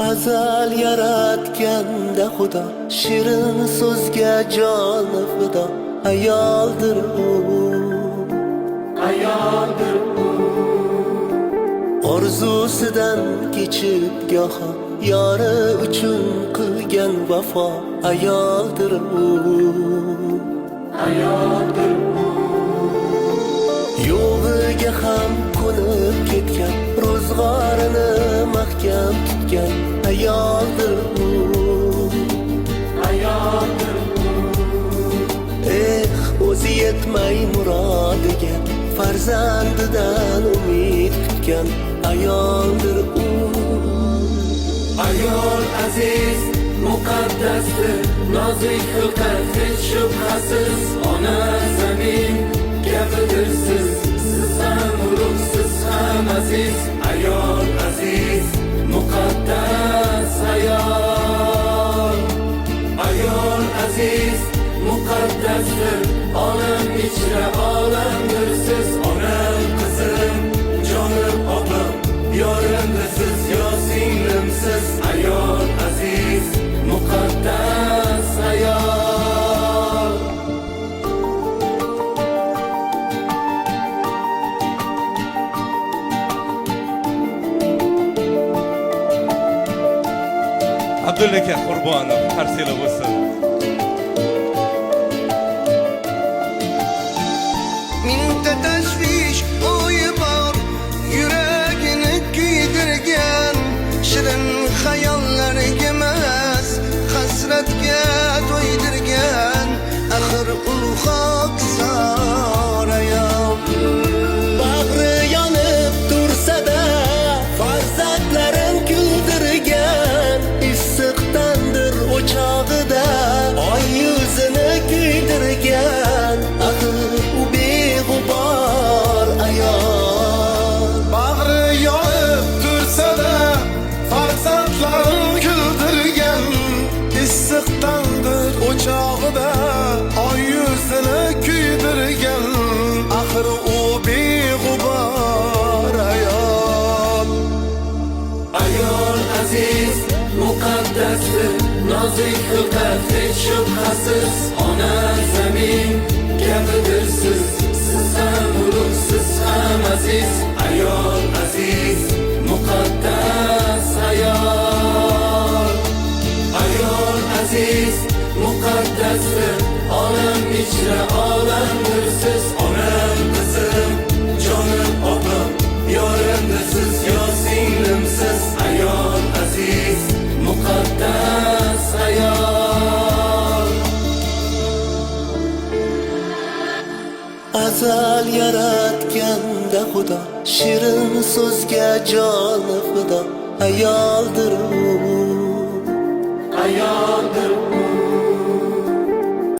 Azal yaratganda Xudo, shirin so'zga joni fido. Ayoldir u, ayoldir u. Orzusidan kechib goho, yori uchun qilgan vafo. Ayoldir u, ayoldir u. Yo'g'iga ham ko'nib ketgan, ro'zg'orini mahkam tutgan. Ayoldir u, ayoldir u. O'zi yetmay murodiga, farzandidan umid kutgan. Ayoldir u. Ayol aziz, muqaddasdir, nozik xilqat, hech shubhasiz. Ona zamin gapidir siz, siz ham ulug', siz ham aziz. Ayol aziz, muqaddas ayol. Ayol aziz, muqaddasdir, olam ichra olamdir siz. Onam, qizim, jonim, opam, yorimdir siz, yo singlimsiz. Ayol aziz, muqaddas ayol. Abdulla aka Qurbonov qarsiylar bo'lsin. Mingta tashvish o'yi bor, yuragini kuydirgan. Shirin xayollarga emas, hasratga to'ydirgan. Axir u xokzor ayol. Bag'ri yonib tursa-da, farzandlarin kuldirgan. Issiqdandir o'chog'ida, oy yuzini kuydirgan. Axir u beg'ubor ayol. Bag'ri yonib tursa-da, farzandlarin kuldirgan. Issiqdandir o'chog'ida, oy yuzini kuydirgan. Axir u beg'ubor ayol. Ayol aziz, muqaddasdir, nozik xilqat, hech shubhasiz. Ona zamin gapidir siz, siz ham ulug', siz ham aziz. Ayol aziz, muqaddas ayol. Ayol aziz, muqaddasdir, olam ichra olamdir siz. Onam, qizim, jonim, opam, yorimdir siz, yo singlimsiz. Ayol aziz, muqaddas ayol. Azal yaratganda Xudo, shirin so'zga joni fido. Ayoldir u, ayoldir